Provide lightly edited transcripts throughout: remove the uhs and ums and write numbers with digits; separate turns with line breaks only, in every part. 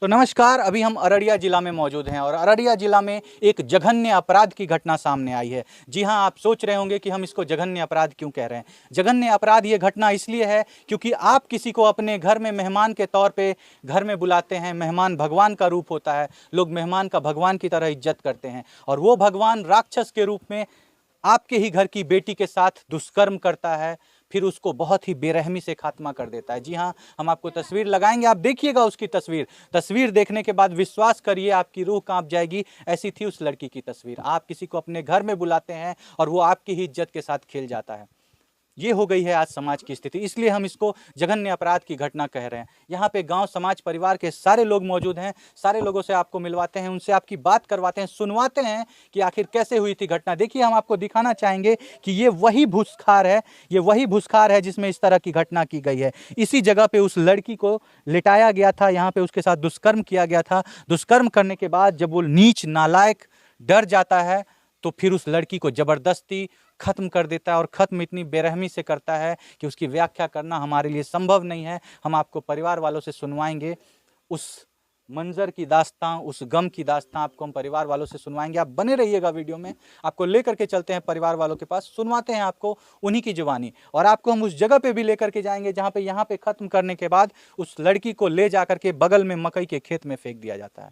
तो नमस्कार, अभी हम अररिया जिला में मौजूद हैं और अररिया जिला में एक जघन्य अपराध की घटना सामने आई है। जी हां, आप सोच रहे होंगे कि हम इसको जघन्य अपराध क्यों कह रहे हैं। जघन्य अपराध ये घटना इसलिए है क्योंकि आप किसी को अपने घर में मेहमान के तौर पे घर में बुलाते हैं। मेहमान भगवान का रूप होता है, लोग मेहमान का भगवान की तरह इज्जत करते हैं और वो भगवान राक्षस के रूप में आपके ही घर की बेटी के साथ दुष्कर्म करता है, फिर उसको बहुत ही बेरहमी से खात्मा कर देता है। जी हाँ, हम आपको तस्वीर लगाएंगे, आप देखिएगा उसकी तस्वीर देखने के बाद विश्वास करिए आपकी रूह कांप जाएगी। ऐसी थी उस लड़की की तस्वीर। आप किसी को अपने घर में बुलाते हैं और वो आपकी ही इज्जत के साथ खेल जाता है। ये हो गई है आज समाज की स्थिति, इसलिए हम इसको जघन्य अपराध की घटना कह रहे हैं। यहाँ पे गांव समाज परिवार के सारे लोग मौजूद हैं। सारे लोगों से आपको मिलवाते हैं, उनसे आपकी बात करवाते हैं, सुनवाते हैं कि आखिर कैसे हुई थी घटना। देखिए, हम आपको दिखाना चाहेंगे कि ये वही भूसखार है जिसमें इस तरह की घटना की गई है। इसी जगह पे उस लड़की को लिटाया गया था, यहाँ पे उसके साथ दुष्कर्म किया गया था। दुष्कर्म करने के बाद जब वो नीच नालायक डर जाता है तो फिर उस लड़की को जबरदस्ती खत्म कर देता है और ख़त्म इतनी बेरहमी से करता है कि उसकी व्याख्या करना हमारे लिए संभव नहीं है। हम आपको परिवार वालों से सुनवाएंगे उस मंजर की दास्तां, उस गम की दास्तां आपको हम परिवार वालों से सुनवाएंगे। आप बने रहिएगा वीडियो में, आपको लेकर के चलते हैं परिवार वालों के पास, सुनवाते हैं आपको उन्हीं की जुबानी और आपको हम उस जगह पे भी लेकर के जाएंगे जहाँ पे यहाँ पे ख़त्म करने के बाद उस लड़की को ले जा करके बगल में मकई के खेत में फेंक दिया जाता है।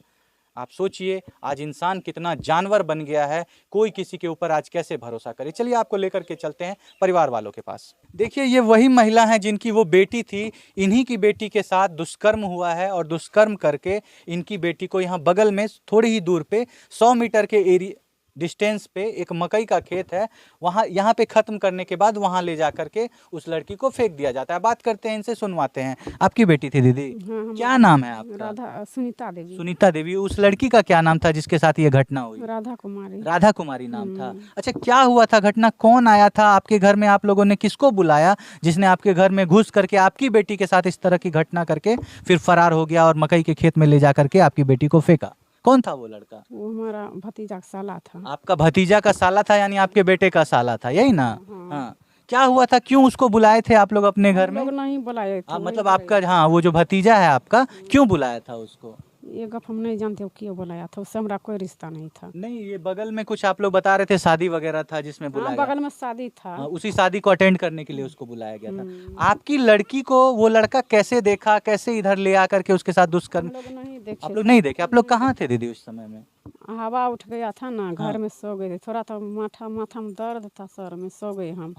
आप सोचिए, आज इंसान कितना जानवर बन गया है, कोई किसी के ऊपर आज कैसे भरोसा करे। चलिए आपको लेकर के चलते हैं परिवार वालों के पास। देखिए, ये वही महिला है जिनकी वो बेटी थी। इन्हीं की बेटी के साथ दुष्कर्म हुआ है और दुष्कर्म करके इनकी बेटी को यहाँ बगल में थोड़ी ही दूर पे 100 मीटर के एरिया डिस्टेंस पे एक मकई का खेत है, वहाँ यहाँ पे ख़त्म करने के बाद वहाँ ले जा करके उस लड़की को फेंक दिया जाता है। बात करते हैं इनसे, सुनवाते हैं। आपकी बेटी थी दीदी?
हाँ,
क्या नाम है आपका?
राधा सुनीता देवी।
सुनीता देवी। उस लड़की का क्या नाम था जिसके साथ ये घटना हुई?
राधा कुमारी।
राधा कुमारी नाम था। अच्छा, क्या हुआ था घटना? कौन आया था आपके घर में? आप लोगों ने किसको बुलाया जिसने आपके घर में घुस करके आपकी बेटी के साथ इस तरह की घटना करके फिर फरार हो गया और मकई के खेत में ले जा करके आपकी बेटी को फेंका? कौन था वो लड़का?
वो हमारा भतीजा का साला था।
आपका भतीजा का साला था, यानी आपके बेटे का साला था, यही ना? हाँ। क्या हुआ था, क्यों उसको बुलाए थे आप लोग अपने घर में?
लोग नहीं बुलाए थे।
मतलब आपका, हाँ, वो जो भतीजा है आपका, क्यों बुलाया था उसको?
ये गप हम नहीं जानते हो क्यों बुलाया था, उससे हमारा कोई रिश्ता नहीं था।
नहीं, ये बगल में कुछ आप लोग बता रहे थे शादी वगैरह था जिसमें बुलाया गया।
बगल में शादी था।
उसी शादी को अटेंड करने के लिए उसको बुलाया गया था। आपकी लड़की को वो लड़का कैसे देखा, कैसे इधर ले आकर के उसके साथ दुष्कर्म?
हम लोग नहीं देखे।
आप लोग नहीं देखे? आप लोग कहाँ थे दीदी उस समय में?
हवा उठ गया था ना, घर में सो गए थे। थोड़ा तो माथा में दर्द था, सर में सो गए हम।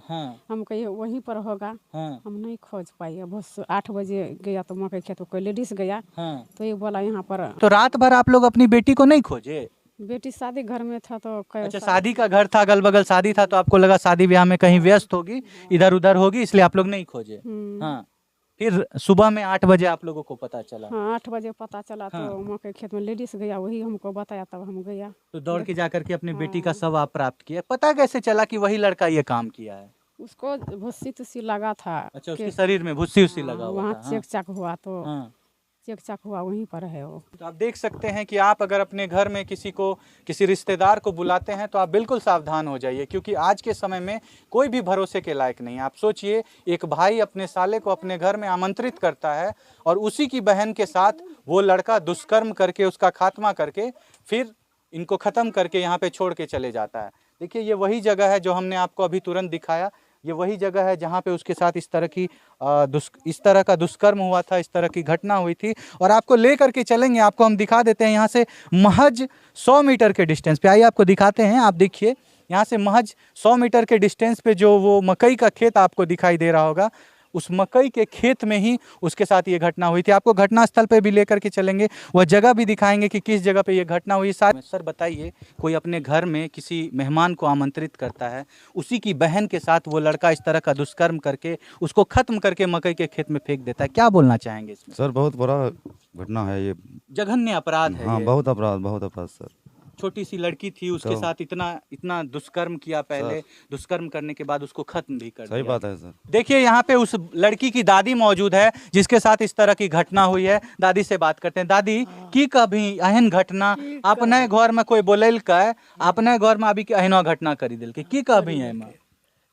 हम कहिए वहीं पर होगा। हम नहीं खोज पाए। बहुत 8 बजे गया तो मकई खेत, कोई लेडीज गया तो ये बोला यहाँ पर।
तो रात भर आप लोग अपनी बेटी को नहीं खोजे?
बेटी शादी घर में था तो
अच्छा, शादी का घर था, अगल बगल शादी था, तो आपको लगा शादी ब्याह में कहीं व्यस्त होगी, इधर उधर होगी, इसलिए आप लोग नहीं खोजे। हाँ, फिर सुबह में 8 बजे आप लोगों को पता चला?
हाँ, 8 बजे पता चला तो मकई खेत में लेडीज गया, वही हमको बताया, तब हम गया।
तो दौड़ के जाकर के अपनी बेटी का शव आप प्राप्त किया। पता कैसे चला कि वही लड़का ये काम किया है?
उसको भुस्सी तुस्सी लगा था।
अच्छा, उसके शरीर में भुस्सी उस्सी लगा हुआ
वहाँ
था।
चेक चाक हुआ तो चेक चाक हुआ, वहीं पर है वो।
तो आप देख सकते हैं कि आप अगर अपने घर में किसी रिश्तेदार को बुलाते हैं तो आप बिल्कुल सावधान हो जाइए, क्योंकि आज के समय में कोई भी भरोसे के लायक नहीं है। आप सोचिए, एक भाई अपने साले को अपने घर में आमंत्रित करता है और उसी की बहन के साथ वो लड़का दुष्कर्म करके उसका खात्मा करके फिर इनको ख़त्म करके यहाँ पे छोड़ के चले जाता है। देखिए, ये वही जगह है जो हमने आपको अभी तुरंत दिखाया। ये वही जगह है जहाँ पे उसके साथ इस तरह का दुष्कर्म हुआ था, इस तरह की घटना हुई थी। और आपको ले करके चलेंगे, आपको हम दिखा देते हैं यहाँ से महज 100 मीटर के डिस्टेंस पे। आइए आपको दिखाते हैं। आप देखिए, यहाँ से महज 100 मीटर के डिस्टेंस पे जो वो मकई का खेत आपको दिखाई दे रहा होगा, उस मकई के खेत में ही उसके साथ ये घटना हुई थी। आपको घटना स्थल पे भी लेकर के चलेंगे, वह जगह भी दिखाएंगे कि किस जगह पे ये घटना हुई। सर बताइए, कोई अपने घर में किसी मेहमान को आमंत्रित करता है, उसी की बहन के साथ वो लड़का इस तरह का दुष्कर्म करके उसको खत्म करके मकई के खेत में फेंक देता है, क्या बोलना चाहेंगे इसमें?
सर, बहुत बड़ा घटना है ये,
जघन्य अपराध है।
हाँ, बहुत अपराध सर।
छोटी सी लड़की थी, उसके साथ इतना दुष्कर्म किया, पहले दुष्कर्म करने के बाद उसको खत्म भी कर दिया।
सही बात है सर।
देखिए, यहाँ पे उस लड़की की दादी मौजूद है जिसके साथ इस तरह की घटना हुई है। दादी से बात करते हैं। दादी, की कभी अहन घटना अपने घर में कोई बोलेल का, अपने घर में अभी अहनो घटना करी दिल की कभी है?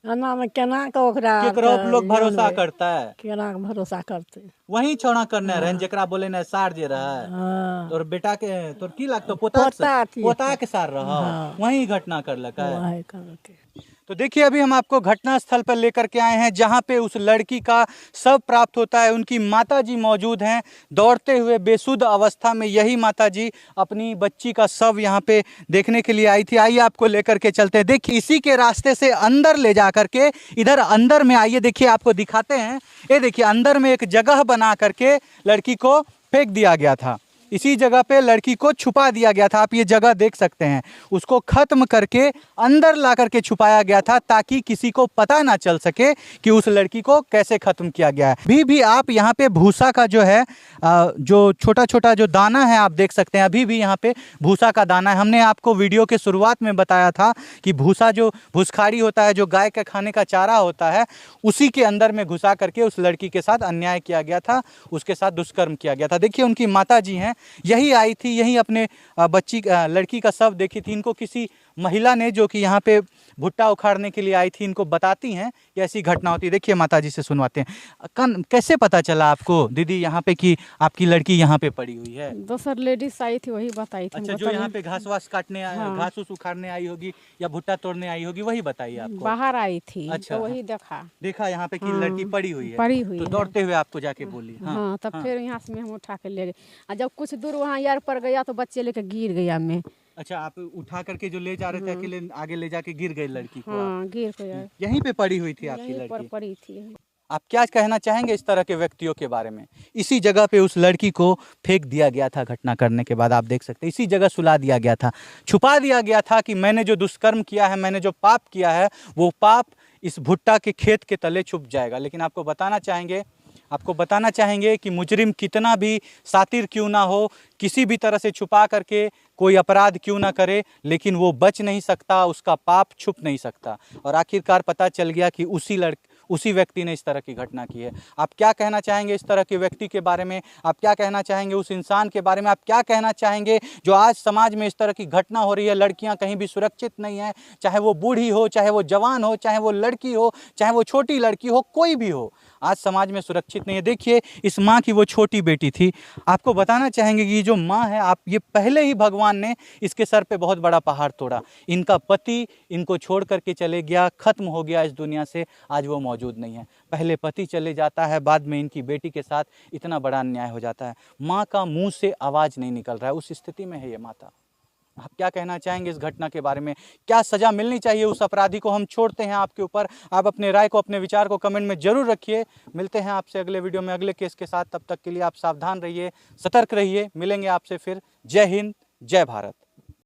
एना में केना के ओकरा
केकरो पे लोग भरोसा करता है,
केना के भरोसा करते।
वही छौड़ा करने रहन जेकरा बोले ना सार जे रहे
हाँ
तोर बेटा के तोर की लगतो
पोता
पोता के सार रहा
हाँ।
वही घटना करलक है।
वही करके।
तो देखिए अभी हम आपको घटना स्थल पर लेकर के आए हैं जहां पे उस लड़की का शव प्राप्त होता है। उनकी माताजी मौजूद हैं, दौड़ते हुए बेसुध अवस्था में यही माताजी अपनी बच्ची का शव यहां पे देखने के लिए आई थी। आइए आपको लेकर के चलते हैं। देखिए इसी के रास्ते से अंदर ले जा करके इधर अंदर में आइए, देखिए आपको दिखाते हैं। ये देखिए अंदर में एक जगह बना करके लड़की को फेंक दिया गया था। इसी जगह पे लड़की को छुपा दिया गया था। आप ये जगह देख सकते हैं। उसको खत्म करके अंदर ला करके छुपाया गया था ताकि किसी को पता ना चल सके कि उस लड़की को कैसे खत्म किया गया है। भी आप यहाँ पे भूसा का जो है जो छोटा छोटा जो दाना है आप देख सकते हैं। अभी भी यहाँ पे भूसा का दाना है। हमने आपको वीडियो के शुरुआत में बताया था कि भूसा जो भूसखाड़ी होता है, जो गाय के खाने का चारा होता है, उसी के अंदर में घुसा करके उस लड़की के साथ अन्याय किया गया था, उसके साथ दुष्कर्म किया गया था। देखिए उनकी माता जी हैं, यही आई थी, यही अपने लड़की का शव देखी थी। इनको किसी महिला ने जो कि यहाँ पे भुट्टा उखाड़ने के लिए आई थी, इनको बताती हैं कि ऐसी घटना होती है। देखिए माता जी से सुनवाते हैं। कैसे पता चला आपको दीदी यहाँ पे कि आपकी लड़की यहाँ पे पड़ी हुई है?
दोसर लेडीज आई थी, वही बताई थी।
अच्छा, जो यहाँ पे घास वास काटने घास उस उखाड़ने आई होगी या भुट्टा तोड़ने आई होगी, वही बताइए आपको?
बाहर आई थी।
अच्छा,
तो वही देखा
यहाँ पे कि लड़की पड़ी हुई है,
पड़ी हुई
तो
है।
दौड़ते हुए आपको जाके बोली?
हाँ, तब फिर यहाँ से हम उठा के ले गए। और जब कुछ दूर वहाँ यार पर गया तो बच्चे लेके गिर गया मैं।
अच्छा, आप उठा करके जो ले जा रहे थे अकेले, आगे ले जाके गिर गई लड़की को?
हाँ, गिर गया।
यहीं पे पड़ी हुई थी आपकी
यहीं पर
लड़की?
पड़ी थी।
आप क्या कहना चाहेंगे इस तरह के व्यक्तियों के बारे में? इसी जगह पे उस लड़की को फेंक दिया गया था घटना करने के बाद। आप देख सकते हैं इसी जगह सुला दिया गया था, छुपा दिया गया था कि मैंने जो दुष्कर्म किया है, मैंने जो पाप किया है, वो पाप इस भुट्टा के खेत के तले छुप जाएगा। लेकिन आपको बताना चाहेंगे कि मुजरिम कितना भी शातिर क्यों ना हो, किसी भी तरह से छुपा करके कोई अपराध क्यों ना करे, लेकिन वो बच नहीं सकता, उसका पाप छुप नहीं सकता। और आखिरकार पता चल गया कि उसी व्यक्ति ने इस तरह की घटना की है। आप क्या कहना चाहेंगे इस तरह के व्यक्ति के बारे में? आप क्या कहना चाहेंगे उस इंसान के बारे में? आप क्या कहना चाहेंगे जो आज समाज में इस तरह की घटना हो रही है? लड़कियां कहीं भी सुरक्षित नहीं है, चाहे वो बूढ़ी हो, चाहे वो जवान हो, चाहे वो लड़की हो, चाहे वो छोटी लड़की हो, कोई भी हो, आज समाज में सुरक्षित नहीं है। देखिए इस माँ की वो छोटी बेटी थी। आपको बताना चाहेंगे कि ये जो माँ है, आप ये पहले ही भगवान ने इसके सर पे बहुत बड़ा पहाड़ तोड़ा। इनका पति इनको छोड़ करके चले गया, खत्म हो गया इस दुनिया से, आज वो मौजूद नहीं है। पहले पति चले जाता है, बाद में इनकी बेटी के साथ इतना बड़ा अन्याय हो जाता है। माँ का मुंह से आवाज़ नहीं निकल रहा है, उस स्थिति में है ये माता। आप क्या कहना चाहेंगे इस घटना के बारे में? क्या सज़ा मिलनी चाहिए उस अपराधी को? हम छोड़ते हैं आपके ऊपर। आप अपने राय को, अपने विचार को कमेंट में ज़रूर रखिए। मिलते हैं आपसे अगले वीडियो में अगले केस के साथ। तब तक के लिए आप सावधान रहिए, सतर्क रहिए। मिलेंगे आपसे फिर। जय हिंद, जय भारत।